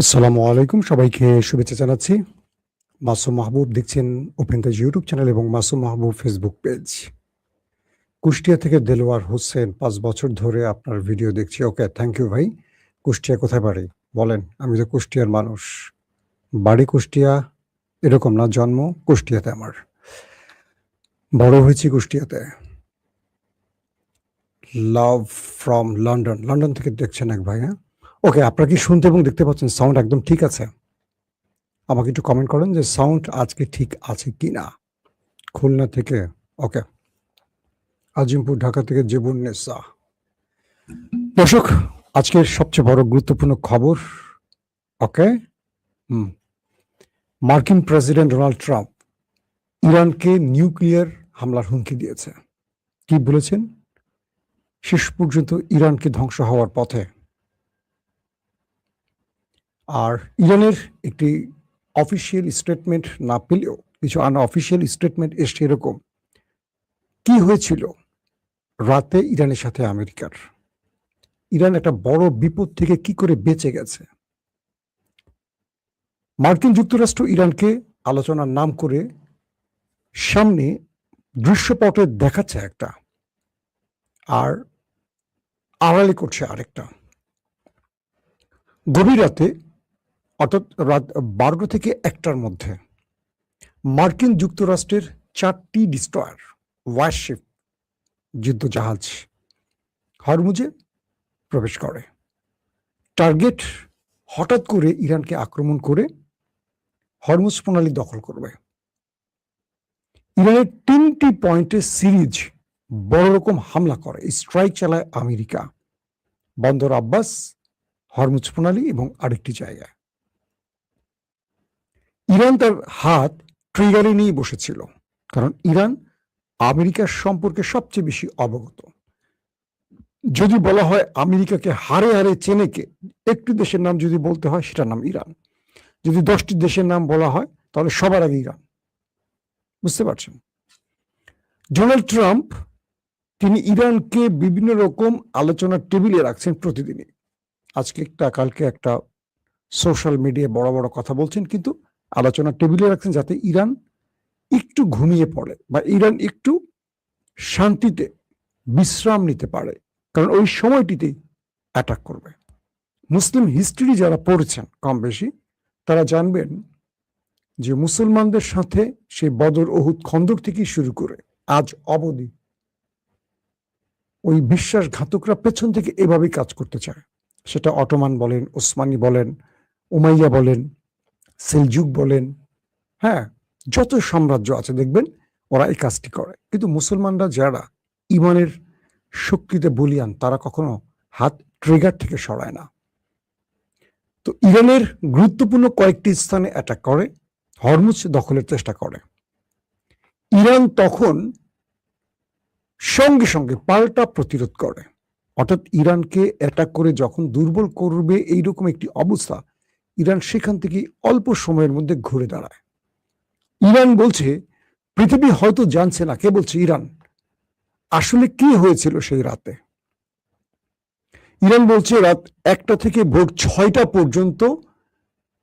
আসসালামু আলাইকুম, সবাইকে শুভেচ্ছা জানাচ্ছি। মাসুম মাহবুব দেখছেন ওপেন দ্য ইউটিউব চ্যানেল এবং মাসুম মাহবুব ফেসবুক পেজ। কুষ্টিয়া থেকে দেলোয়ার হোসেন ৫ বছর ধরে আপনার ভিডিও দেখছি। ওকে, থ্যাংক ইউ ভাই। কুষ্টিয়া কোথায় বাড়ি? বলেন। আমি তো কুষ্টিয়ার মানুষ। বাড়ি কুষ্টিয়া এরকম না, জন্ম কুষ্টিয়াতে আমার। বড় হয়েছি কুষ্টিয়াতে। Love from London. লন্ডন থেকে দেখছেন এক ভাই, হ্যাঁ? ওকে, আপনারা কি শুনতে এবং দেখতে পাচ্ছেন? সাউন্ড একদম ঠিক আছে? আমাকে একটু কমেন্ট করেন যে সাউন্ড আজকে ঠিক আছে কিনা। খুলনা থেকে, ওকে। আজিমপুর, ঢাকা থেকে জেবুন্নেসা। দর্শক, আজকের সবচেয়ে বড় গুরুত্বপূর্ণ খবর, ওকে। মার্কিন প্রেসিডেন্ট ডোনাল্ড ট্রাম্প ইরানকে নিউক্লিয়ার হামলার হুমকি দিয়েছে। কি বলেছেন? শেষ পর্যন্ত ইরানকে ধ্বংস হওয়ার পথে। আর ইরানের একটি অফিসিয়াল স্টেটমেন্ট না পেলেও কিছু আনঅফিসিয়াল স্টেটমেন্ট এসছে এরকম। কি হয়েছিল রাতে ইরানের সাথে আমেরিকার? ইরান একটা বড় বিপদ থেকে কি করে বেঁচে গেছে? মার্কিন যুক্তরাষ্ট্র ইরানকে আলোচনার নাম করে সামনে দৃশ্যপটে দেখাচ্ছে একটা, আর আড়ালে করছে আরেকটা। গভীর রাতে, অর্থাৎ রাত 12টা থেকে 1টার মধ্যে মার্কিন যুক্তরাষ্ট্রের 4টি ডিস্ট্রয়ার, ওয়ারশিপ, যুদ্ধ জাহাজ হরমুজে প্রবেশ করে। টার্গেট হঠাৎ করে ইরানকে আক্রমণ করে হরমুজ প্রণালী দখল করবে। ইরানের 3টি পয়েন্টে সিরিজ বড় রকম হামলা করে, স্ট্রাইক চালায় আমেরিকা। বন্দর আব্বাস, হরমুজ প্রণালী এবং আরেকটি জায়গায়। ইরান তার হাত ট্রিগারে নিয়ে বসেছিল, কারণ ইরান আমেরিকার সম্পর্কে সবচেয়ে বেশি অবগত। যদি বলা হয় আমেরিকাকে হারে হারে চেনে কে, একটি দেশের নাম যদি বলতে হয় সেটার নাম ইরান। যদি 10টি দেশের নাম বলা হয় তাহলে সবার আগে ইরান। বুঝতে পারছেন? ডোনাল্ড ট্রাম্প তিনি ইরানকে বিভিন্ন রকম আলোচনার টেবিলে রাখছেন প্রতিদিনই। আজকে একটা, কালকে একটা, সোশ্যাল মিডিয়ায় বড় বড় কথা বলছেন, কিন্তু আলোচনার টেবিলে রাখছেন যাতে ইরান একটু ঘুমিয়ে পড়ে বা ইরান একটু শান্তিতে বিশ্রাম নিতে পারে, কারণ ওই সময়টিতেই অ্যাটাক করবে। মুসলিম হিস্ট্রি যারা পড়েছেন কম বেশি তারা জানবেন যে মুসলমানদের সাথে সেই বদর, ওহুদ, খন্দক থেকে শুরু করে আজ অবধি ওই বিশ্বাসঘাতকরা পেছন থেকে এভাবেই কাজ করতে চায়। সেটা অটোমান বলেন, ওসমানী বলেন, উমাইয়া বলেন, সেলজুক বলেন, হ্যাঁ, যত সাম্রাজ্য আছে দেখবেন ওরা এই কাজটি করে। কিন্তু মুসলমানরা যারা ইমানের শক্তিতে বলিয়ান তারা কখনো হাত ট্রিগার থেকে সরায় না। তো ইরানের গুরুত্বপূর্ণ কয়েকটি স্থানে অ্যাটাক করে, হরমুজ দখলের চেষ্টা করে। ইরান তখন সঙ্গে সঙ্গে পাল্টা প্রতিরোধ করে, অর্থাৎ ইরানকে অ্যাটাক করে যখন দুর্বল করবে এইরকম একটি অবস্থা, ইরান সেখান থেকে অল্প সময়ের মধ্যে ঘুরে দাঁড়ায়। ইরান বলছে পৃথিবী হয়তো জানছে না, কে বলছে? ইরান। আসলে কি হয়েছিল সেই রাতে? ইরান বলছে রাত 1টা থেকে ভোর 6টা পর্যন্ত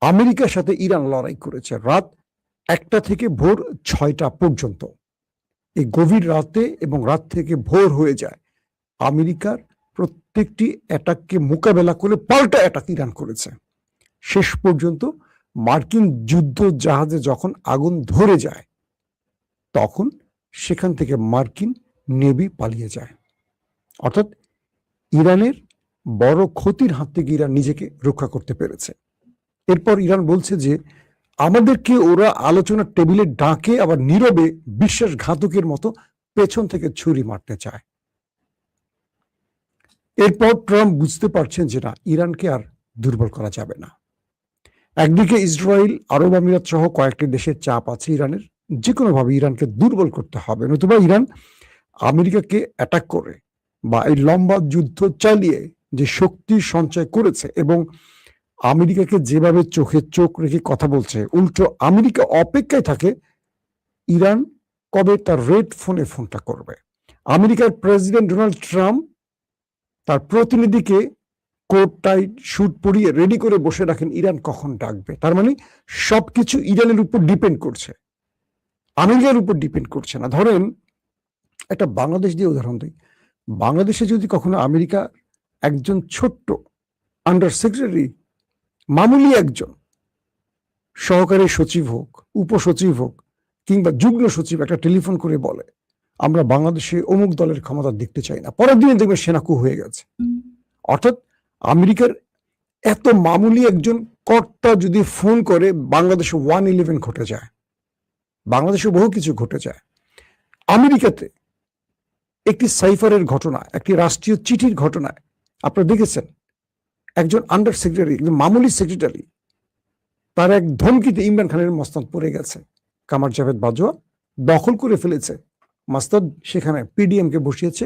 আমেরিকার সাথে ইরান লড়াই করেছে। রাত 1টা থেকে ভোর 6টা পর্যন্ত, এই গভীর রাতে এবং রাত থেকে ভোর হয়ে যায়, আমেরিকার প্রত্যেকটি অ্যাটাককে মোকাবেলা করে পাল্টা অ্যাটাক ইরান করেছে। শেষ পর্যন্ত মার্কিন যুদ্ধ জাহাজে যখন আগুন ধরে যায় তখন সেখান থেকে মার্কিন নেভি পালিয়ে যায়। অর্থাৎ ইরানের বড় ক্ষতির হাত থেকে ইরান নিজেকে রক্ষা করতে পেরেছে। এরপর ইরান বলছে যে আমাদেরকে ওরা আলোচনার টেবিলে ডাকে, আবার নীরবে বিশ্বাসঘাতকের মতো পেছন থেকে ছুরি মারতে চায়। এরপর ট্রাম্প বুঝতে পারছেন যে না, ইরানকে আর দুর্বল করা যাবে না। একদিকে ইসরায়েল, আরব আমিরাত সহ কয়েকটি দেশের চাপ আছে ইরানের, যে কোনোভাবে ইরানকে দুর্বল করতে হবে, নতুবা ইরান আমেরিকাকে অ্যাটাক করে বা এই লম্বা যুদ্ধ চালিয়ে যে শক্তি সঞ্চয় করেছে এবং আমেরিকাকে যেভাবে চোখে চোখ রেখে কথা বলছে, উল্টো আমেরিকা অপেক্ষায় থাকে ইরান কবে তার রেড ফোনে ফোনটা করবে। আমেরিকার প্রেসিডেন্ট ডোনাল্ড ট্রাম্প তার প্রতিনিধিকে কোট টাইট শুট পরিয়ে রেডি করে বসে রাখেন ইরান কখন ডাকবে। তার মানে সবকিছু ইরানের উপর ডিপেন্ড করছে, আমেরিকার উপর ডিপেন্ড করছে না। ধরেন একটা বাংলাদেশ দিয়ে উদাহরণ দিই, বাংলাদেশে যদি কখনো আমেরিকা একজন ছোট্ট আন্ডার সেক্রেটারি, মামুলি একজন সহকারী সচিব হোক, উপসচিব হোক কিংবা যুগ্ম সচিব একটা টেলিফোন করে বলে আমরা বাংলাদেশে অমুক দলের ক্ষমতা দেখতে চাই না, পরের দিনে দেখবে সেনাকু হয়ে গেছে। অর্থাৎ আমেরিকার এত মামুলি একজন কর্তা যদি ফোন করে, বাংলাদেশে 111 ঘটে যায়, বাংলাদেশে বহু কিছু ঘটে যায়। আমেরিকাতে একটি সাইফারের ঘটনা, একটি রাষ্ট্রীয় চিঠির ঘটনায় আপনারা দেখেছেন একজন আন্ডার সেক্রেটারি, মামুলি সেক্রেটারি, তার এক ধমকিতে ইমরান খানের মসনদ পড়ে গেছে। কামার জাভেদ বাজওয়া দখল করে ফেলেছে মসনদ, সেখানে পিডিএম কে বসিয়েছে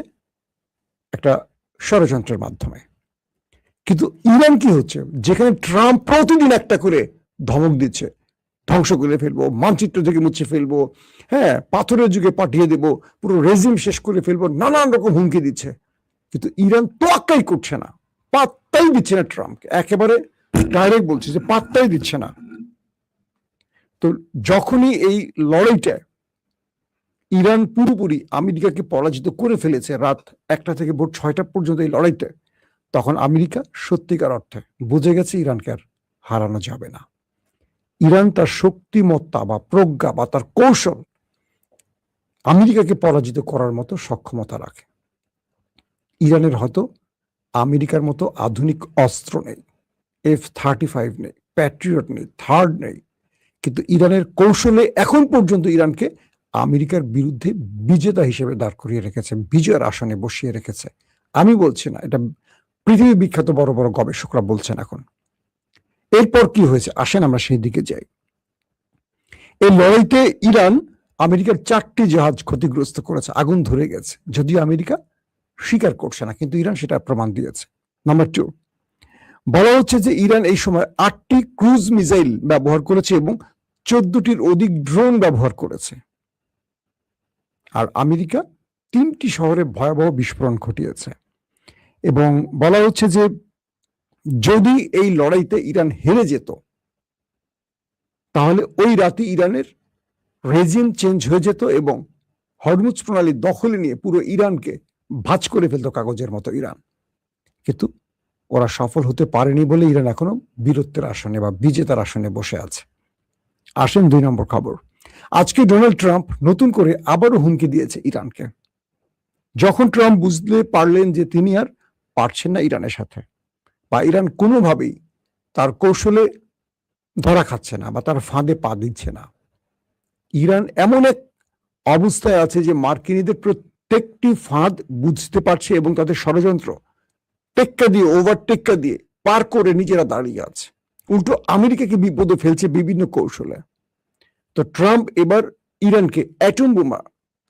একটা ষড়যন্ত্রের মাধ্যমে। কিন্তু ইরান কি হচ্ছে, যেখানে ট্রাম্প প্রতিদিন একটা করে ধমক দিচ্ছে, ধ্বংস করে ফেলবো, মানচিত্র থেকে মুছে ফেলবো, হ্যাঁ পাথরের যুগে পাঠিয়ে দেবো, পুরো রেজিম শেষ করে ফেলবো, নানান রকম হুমকি দিচ্ছে, কিন্তু ইরান তোয়াক্কাই করছে না, পাত্তাই দিচ্ছে না ট্রাম্পকে, একেবারে ডাইরেক্ট বলছে যে পাত্তাই দিচ্ছে না। তো যখনই এই লড়াইটা ইরান পুরোপুরি আমেরিকাকে পরাজিত করে ফেলেছে, রাত 1টা থেকে ভোর 6টা পর্যন্ত এই লড়াইটা, তখন আমেরিকা সত্যিকার অর্থে বুঝে গেছে ইরানকে আর হারানো যাবে না। ইরান তার শক্তিমত্তা বা প্রজ্ঞা বা তার কৌশল আমেরিকাকে পরাজিত করার মতো সক্ষমতা রাখে। ইরানের হয়তো আমেরিকার মতো আধুনিক অস্ত্র নেই, F-35 নেই, প্যাট্রিয়ট নেই, থার্ড নেই, কিন্তু ইরানের কৌশলে এখন পর্যন্ত ইরানকে আমেরিকার বিরুদ্ধে বিজেতা হিসেবে দাঁড় করিয়ে রেখেছে, বিজয়ের আসনে বসিয়ে রেখেছে। আমি বলছি না, এটা পৃথিবী বিখ্যাত বড় বড় গবেষকরা বলছেন। এখন এরপর কি হয়েছে আসেন আমরা সেই দিকে যাই। এই লড়াইতে ইরান আমেরিকার 4টি জাহাজ ক্ষতিগ্রস্ত করেছে, আগুন ধরে গেছে, যদিও আমেরিকা স্বীকার করছে না, কিন্তু ইরান সেটা প্রমাণ দিয়েছে। নাম্বার 2, বলা হচ্ছে যে ইরান এই সময় 8টি ক্রুজ মিসাইল ব্যবহার করেছে এবং 14টির অধিক ড্রোন ব্যবহার করেছে। আর আমেরিকা 3টি শহরে ভয়াবহ বিস্ফোরণ ঘটিয়েছে। এবং বলা হচ্ছে যে যদি এই লড়াইতে ইরান হেরে যেত, তাহলে ওই রাতে ইরানের রেজিম চেঞ্জ হয়ে যেত এবং হরমুজ প্রণালী দখলে নিয়ে পুরো ইরানকে ভাঁজ করে ফেলতো কাগজের মতো ইরান। কিন্তু ওরা সফল হতে পারেনি বলে ইরান এখনো বীরত্বের আসনে বা বিজেতার আসনে বসে আছে। আসেন 2 নম্বর খবর। আজকে ডোনাল্ড ট্রাম্প নতুন করে আবারও হুমকি দিয়েছে ইরানকে। যখন ট্রাম্প বুঝতে পারলেন যে তিনি আর পারছেন না ইরানের সাথে, বা ইরান কোনোভাবেই তার কৌশলে ধরা খাচ্ছে না বা তার ফাঁদে পা দিচ্ছে না, ইরান এমন এক অবস্থায় আছে যে মার্কিনীদের প্রত্যেকটি ফাঁদ বুঝতে পারছে এবং তাদের ষড়যন্ত্র টেক্কা দিয়ে, ওভারটেক্কা দিয়ে পার করে নিজেরা দাঁড়িয়ে আছে, উল্টো আমেরিকাকে বিপদে ফেলছে বিভিন্ন কৌশলে। তো ট্রাম্প এবার ইরানকে অ্যাটম বোমা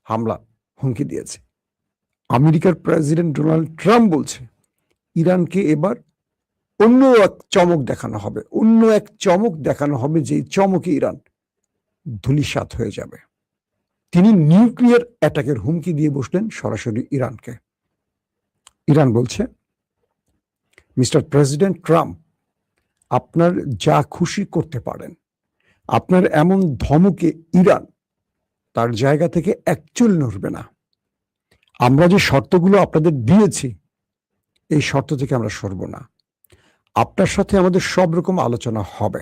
হামলা হুমকি দিয়েছে। আমেরিকার প্রেসিডেন্ট ডোনাল্ড ট্রাম্প বলছে ইরানকে এবার অন্য এক চমক দেখানো হবে, অন্য এক চমক দেখানো হবে, যে চমকে ইরান ধূলিসাৎ হয়ে যাবে। তিনি নিউক্লিয়ার অ্যাটাকের হুমকি দিয়ে বসলেন সরাসরি ইরানকে। ইরান বলছে, মিস্টার প্রেসিডেন্ট ট্রাম্প, আপনার যা খুশি করতে পারেন, আপনার এমন ধমকে ইরান তার জায়গা থেকে একচুল নড়বে না। আমরা যে শর্তগুলো আপনাদের দিয়েছি, এই শর্ত থেকে আমরা সরব না। আপনার সাথে আমাদের সব রকম আলোচনা হবে,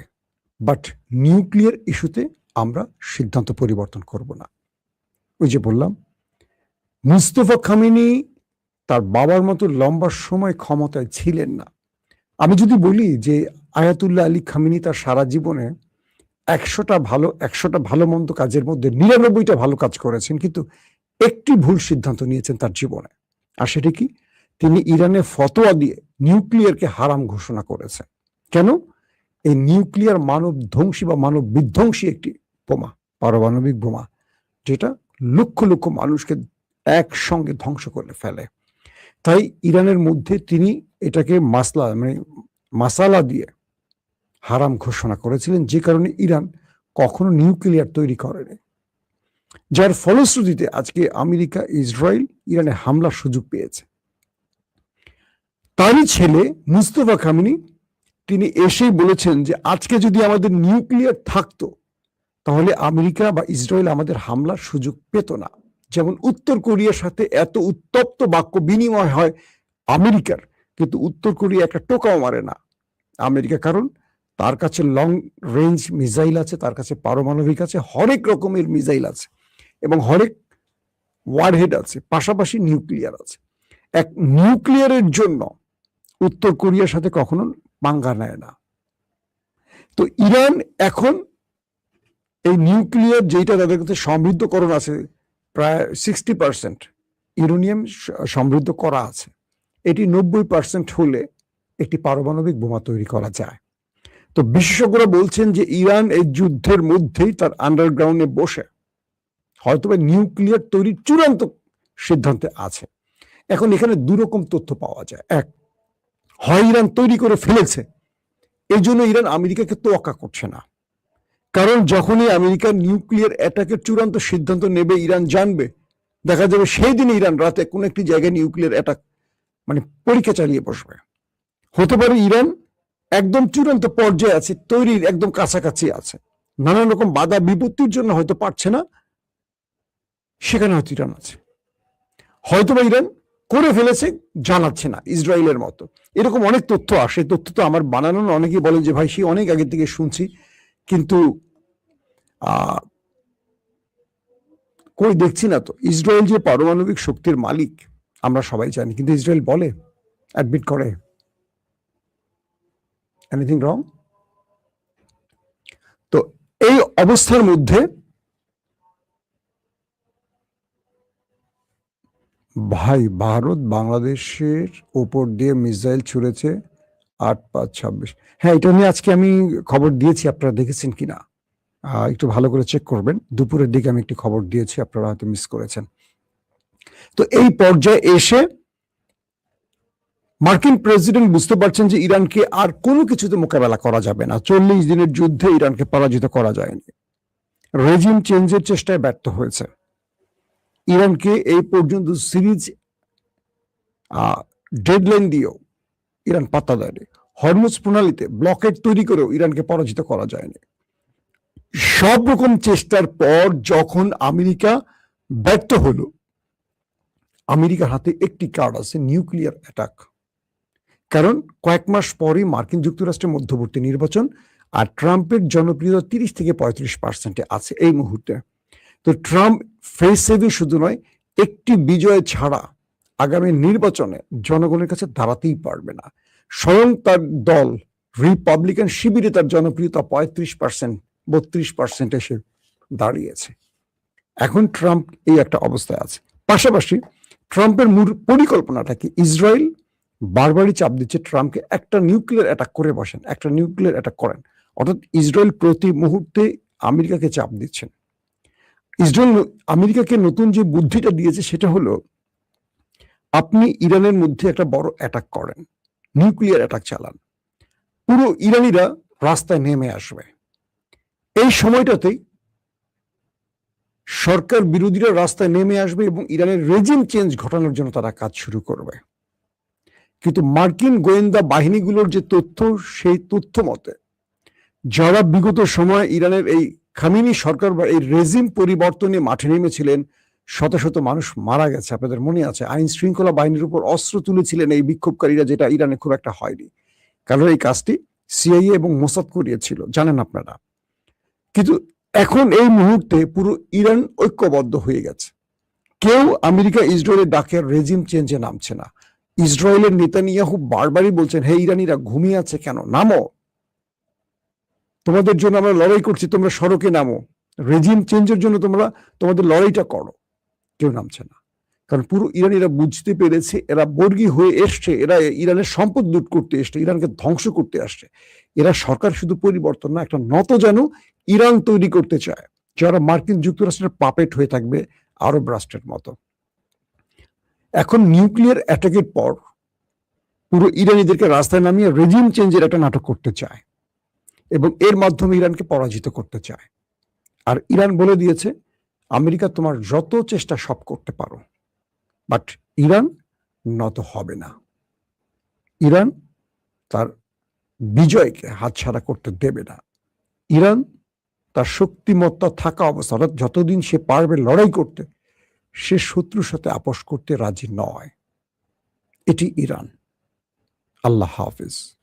বাট নিউক্লিয়ার ইস্যুতে আমরা সিদ্ধান্ত পরিবর্তন করব না। ওই যে বললাম, মুস্তফা খামেনি তার বাবার মতো লম্বা সময় ক্ষমতায় ছিলেন না। আমি যদি বলি যে আয়াতুল্লাহ আলী খামেনি তার সারা জীবনে 100টা ভালো মন্দ কাজের মধ্যে 99টা ভালো কাজ করেছেন, কিন্তু একটি ভুল সিদ্ধান্ত নিয়েছেন তার জীবনে, আর সেটা কি, তিনি ইরানে ফতোয়া দিয়ে নিউক্লিয়ারকে হারাম ঘোষণা করেছেন। কেন? এই নিউক্লিয়ার মানব ধ্বংসী বা মানব বিধ্বংসী একটি বোমা, পারমাণবিক বোমা, যেটা লক্ষ লক্ষ মানুষকে একসঙ্গে ধ্বংস করে ফেলে। তাই ইরানের মধ্যে তিনি এটাকে মাসালা দিয়ে হারাম ঘোষণা করেছিলেন, যে কারণে ইরান কখনো নিউক্লিয়ার তৈরি করেনি, যার ফলশ্রুতিতে আজকে আমেরিকা, ইসরায়েল ইরানে হামলার সুযোগ পেয়েছে। তারই ছেলে মুস্তফা খামেনি তিনি এসেই বলেছেন যে আজকে যদি আমাদের নিউক্লিয়ার থাকতো তাহলে আমেরিকা বা ইসরায়েল আমাদের হামলার সুযোগ পেত না। যেমন উত্তর কোরিয়ার সাথে এত উত্তপ্ত বাক্য বিনিময় হয় আমেরিকার, কিন্তু উত্তর কোরিয়া একটা টোকাও মারে না আমেরিকা, কারণ তার কাছে লং রেঞ্জ মিসাইল আছে, তার কাছে পারমাণবিক আছে, হরেক রকমের মিসাইল আছে এবং হরেক ওয়ারহেড আছে, পাশাপাশি নিউক্লিয়ার আছে। এক নিউক্লিয়ারের জন্য উত্তর কোরিয়ার সাথে কখনো পাঙ্গা নেয় না। তো ইরান এখন এই নিউক্লিয়ার যেটা তাদের কাছে সমৃদ্ধকরণ আছে, প্রায় 60% ইউরেনিয়াম সমৃদ্ধ করা আছে, এটি 90% হলে একটি পারমাণবিক বোমা তৈরি করা যায়। তো বিশেষজ্ঞরা বলছেন যে ইরান এই যুদ্ধের মধ্যেই তার আন্ডারগ্রাউন্ডে বসে হয়তো নিউক্লিয়ার তৈরির চূড়ান্ত সিদ্ধান্তে আছে। এখন এখানে দুরকম তথ্য পাওয়া যায়। এক, হয় ইরান তৈরি করে ফেলেছে, এই জন্য ইরান আমেরিকাকে তোয়াক্কা করছে না, কারণ যখনই আমেরিকা নিউক্লিয়ার অ্যাটাকের চূড়ান্ত সিদ্ধান্ত নেবে ইরান জানবে, দেখা যাবে সেই দিন ইরান রাতে কোনো একটি জায়গায় নিউক্লিয়ার অ্যাটাক মানে পরীক্ষা চালিয়ে বসবে। হতে পারে ইরান একদম চূড়ান্ত পর্যায়ে আছে, তৈরির একদম কাছাকাছি আছে, নানান রকম বাধা বিপত্তির জন্য হয়তো পারছে না, সেখানে হয়তো ইরান আছে, হয়তোবা ইরান করে ফেলেছে জানাচ্ছে না, ইসরায়েলের মতো। এরকম অনেক তথ্য আসে, তথ্য তো আমার বানানো, অনেকেই বলেন যে ভাই সে অনেক আগে থেকে শুনছি, কিন্তু কই দেখছি না তো। ইসরায়েল যে পারমাণবিক শক্তির মালিক আমরা সবাই জানি, কিন্তু ইসরায়েল বলে, অ্যাডমিট করে এনিথিং রং? তো এই অবস্থার মধ্যে ভাই ভারত বাংলাদেশের উপর দিয়ে মিসাইল ছুড়েছে 8-5-26। হ্যাঁ, এটা নিয়ে আজকে আমি খবর দিয়েছি, আপনারা দেখেছেন কিনা একটু ভালো করে চেক করবেন। দুপুরের দিকে আমি একটি খবর দিয়েছি, আপনারা হয়তো মিস করেছেন। তো এই পর্যায়ে এসে মার্কিন প্রেসিডেন্ট বুঝতে পারছেন যে ইরানকে আর কোনো কিছুতে মোকাবেলা করা যাবে না। 40 দিনের যুদ্ধে ইরানকে পরাজিত করা যায়নি, রেজিম চেঞ্জের চেষ্টায় ব্যর্থ হয়েছে। ইরানকে এই পর্যন্ত সিরিজ ডেডলাইন দিয়েও ইরান পাত্তা দেয়নি, হরমুজ প্রণালীতে ব্লকেট তৈরি করেও ইরানকে পরাজিত করা যায়নি। সব রকম চেষ্টার পর যখন আমেরিকা ব্যর্থ হলো, আমেরিকার হাতে একটি কার্ড আছে, নিউক্লিয়ার অ্যাটাক। কারণ কয়েক মাস পরই মার্কিন যুক্তরাষ্ট্রের মধ্যবর্তী নির্বাচন, আর ট্রাম্পের জনপ্রিয়তা 30-35% আছে এই মুহূর্তে। তো ট্রাম্প ফেস সেভি শুধু নয়, একটি বিজয় ছাড়া আগামী নির্বাচনে জনগণের কাছে দাঁড়াতেই পারবে না। স্বয়ং তার দল রিপাবলিকান শিবিরে তার জনপ্রিয়তা 35%-32% এসে দাঁড়িয়েছে। এখন ট্রাম্প এই একটা অবস্থায় আছে। পাশাপাশি ট্রাম্পের মূল পরিকল্পনাটা কি? ইসরায়েল বারবারই চাপ দিচ্ছে ট্রাম্পকে, একটা নিউক্লিয়ার অ্যাটাক করে বসেন, একটা নিউক্লিয়ার অ্যাটাক করেন। অর্থাৎ ইসরায়েল প্রতি মুহূর্তে আমেরিকাকে চাপ দিচ্ছেন। ইসরায়েল আমেরিকাকে নতুন যে বুদ্ধিটা দিয়েছে সেটা হলো, আপনি ইরানের মধ্যে একটা বড় অ্যাটাক করেন, নিউক্লিয়ার অ্যাটাক চালান, পুরো ইরানিরা রাস্তায় নেমে আসবে। এই সময়টাতেই সরকার বিরোধীরা রাস্তায় নেমে আসবে এবং ইরানের রেজিম চেঞ্জ ঘটানোর জন্য তারা কাজ শুরু করবে। কিন্তু মার্কিন গোয়েন্দা বাহিনীগুলোর যে তথ্য, সেই তথ্য মতে যারা বিগত সময় ইরানের এই খামেনি সরকার বা এই রেজিম পরিবর্তনে মাঠে নেমেছিলেন, শত শত মানুষ মারা গেছে। আপনাদের মনে আছে, আইন শৃঙ্খলা বাহিনীর উপর অস্ত্র তুলেছিলেন এই বিক্ষোভকারীরা, যেটা ইরানে খুব একটা হয়নি, কারণ এই কাজটি সিআইএ এবং মোসাদ করিয়েছিল, জানেন আপনারা। কিন্তু এখন এই মুহূর্তে পুরো ইরান ঐক্যবদ্ধ হয়ে গেছে। কেউ আমেরিকা ইসরায়েলের ডাকে রেজিম চেঞ্জে নামছে না। ইসরায়েলের নেতানিয়াহু বারবারই বলছেন, হে ইরানিরা ঘুমিয়ে আছে কেন, নামো, তোমাদের জন্য আমরা লড়াই করছি, তোমরা সড়কে নামো, রেজিম চেঞ্জের জন্য তোমরা তোমাদের লড়াইটা করো। কেউ নামছে না, কারণ পুরো ইরানিরা বুঝতে পেরেছে এরা বর্গী হয়ে এসছে, এরা ইরানের সম্পদ লুট করতে এসছে, ইরানকে ধ্বংস করতে আসছে। এরা সরকার শুধু পরিবর্তন না, একটা যেন ইরান তৈরি করতে চায়, যারা মার্কিন যুক্তরাষ্ট্রের পাপেট হয়ে থাকবে আরব রাষ্ট্রের মতো। এখন নিউক্লিয়ার অ্যাটাকের পর পুরো ইরানিদেরকে রাস্তায় নামিয়ে রেজিম চেঞ্জের একটা নাটক করতে চায় এবং এর মাধ্যমে ইরানকে পরাজিত করতে চায়। আর ইরান বলে দিয়েছে, আমেরিকা তোমার যত চেষ্টা সব করতে পারো, বাট ইরান নত হবে না। ইরান তার বিজয়কে হাতছাড়া করতে দেবে না। ইরান তার শক্তিমত্তা থাকা অবস্থা, অর্থাৎ যতদিন সে পারবে লড়াই করতে, সে শত্রুর সাথে আপোষ করতে রাজি নয়। এটি ইরান। আল্লাহ হাফিজ।